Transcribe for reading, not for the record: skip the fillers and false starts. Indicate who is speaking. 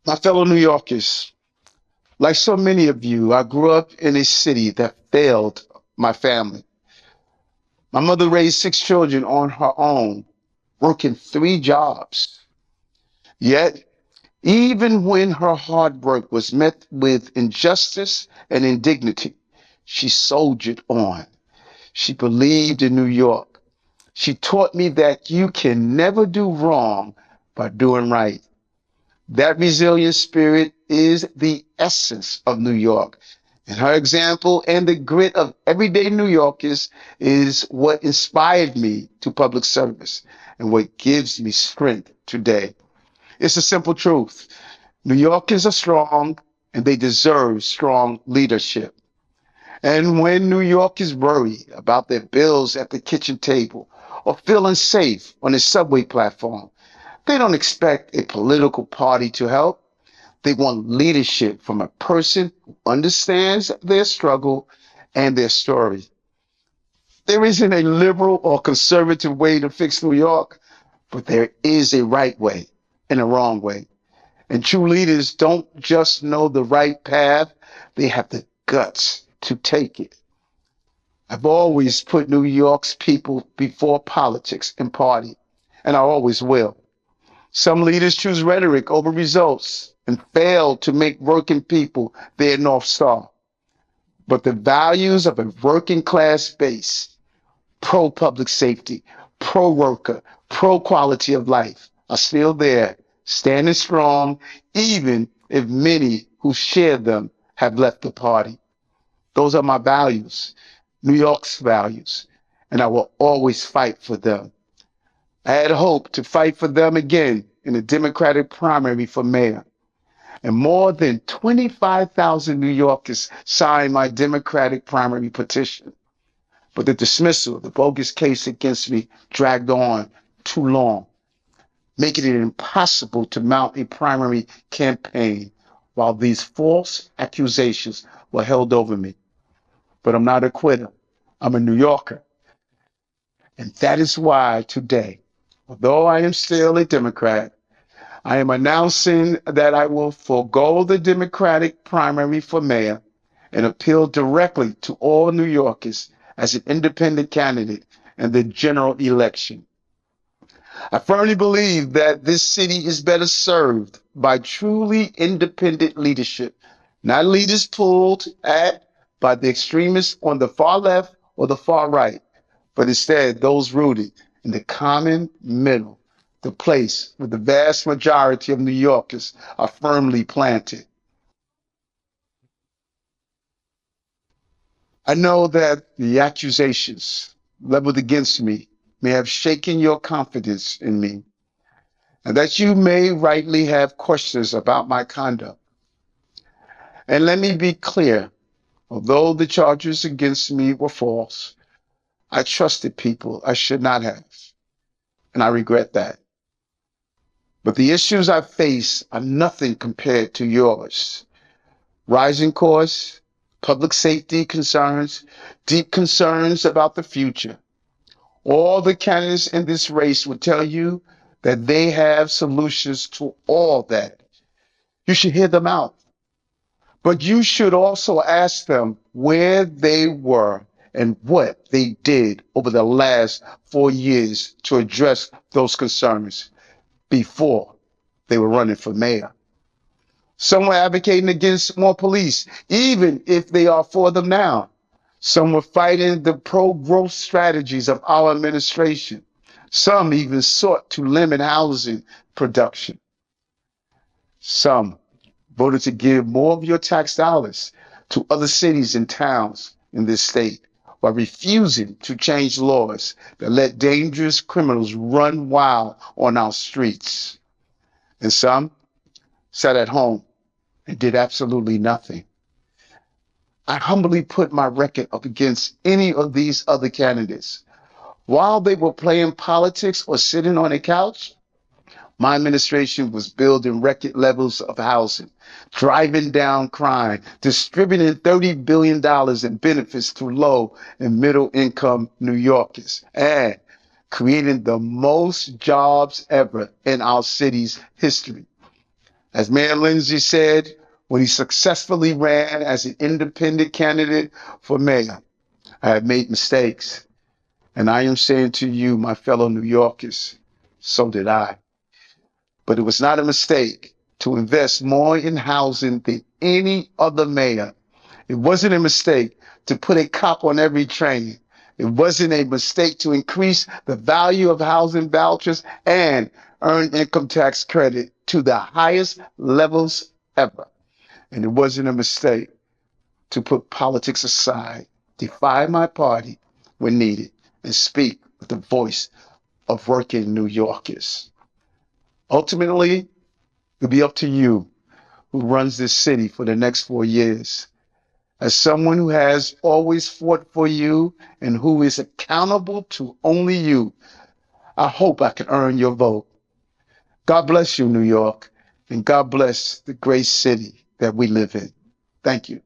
Speaker 1: My fellow New Yorkers, like so many of you, I grew up in a city that failed my family. My mother raised six children on her own, working three jobs. Yet, even when her hard work was met with injustice and indignity, she soldiered on. She believed in New York. She taught me that you can never do wrong by doing right. That resilient spirit is the essence of New York. And her example and the grit of everyday New Yorkers is what inspired me to public service and what gives me strength today. It's a simple truth. New Yorkers are strong and they deserve strong leadership. And when New Yorkers worry about their bills at the kitchen table or feel unsafe on the subway platform, they don't expect a political party to help. They want leadership from a person who understands their struggle and their story. There isn't a liberal or conservative way to fix New York, but there is a right way and a wrong way. And true leaders don't just know the right path, they have the guts to take it. I've always put New York's people before politics and party, and I always will. Some leaders choose rhetoric over results and fail to make working people their North Star. But the values of a working class base, pro public safety, pro worker, pro quality of life, are still there, standing strong, even if many who share them have left the party. Those are my values, New York's values, and I will always fight for them. I had hoped to fight for them again in the Democratic primary for mayor. And more than 25,000 New Yorkers signed my Democratic primary petition. But the dismissal of the bogus case against me dragged on too long, making it impossible to mount a primary campaign while these false accusations were held over me. But I'm not a quitter. I'm a New Yorker. And that is why today, although I am still a Democrat, I am announcing that I will forego the Democratic primary for mayor and appeal directly to all New Yorkers as an independent candidate in the general election. I firmly believe that this city is better served by truly independent leadership, not leaders pulled at by the extremists on the far left or the far right, but instead those rooted in the common middle, the place where the vast majority of New Yorkers are firmly planted. I know that the accusations leveled against me may have shaken your confidence in me, and that you may rightly have questions about my conduct. And let me be clear, although the charges against me were false, I trusted people I should not have, and I regret that. But the issues I face are nothing compared to yours. Rising costs, public safety concerns, deep concerns about the future. All the candidates in this race will tell you that they have solutions to all that. You should hear them out. But you should also ask them where they were and what they did over the last 4 years to address those concerns before they were running for mayor. Some were advocating against more police, even if they are for them now. Some were fighting the pro-growth strategies of our administration. Some even sought to limit housing production. Some voted to give more of your tax dollars to other cities and towns in this state while refusing to change laws that let dangerous criminals run wild on our streets. And some sat at home and did absolutely nothing. I humbly put my record up against any of these other candidates. While they were playing politics or sitting on a couch, my administration was building record levels of housing, driving down crime, distributing $30 billion in benefits to low and middle income New Yorkers, and creating the most jobs ever in our city's history. As Mayor Lindsay said when he successfully ran as an independent candidate for mayor, I have made mistakes. And I am saying to you, my fellow New Yorkers, so did I. But it was not a mistake to invest more in housing than any other mayor. It wasn't a mistake to put a cop on every train. It wasn't a mistake to increase the value of housing vouchers and earned income tax credit to the highest levels ever. And it wasn't a mistake to put politics aside, defy my party when needed, and speak with the voice of working New Yorkers. Ultimately, it'll be up to you who runs this city for the next 4 years. As someone who has always fought for you and who is accountable to only you, I hope I can earn your vote. God bless you, New York, and God bless the great city that we live in. Thank you.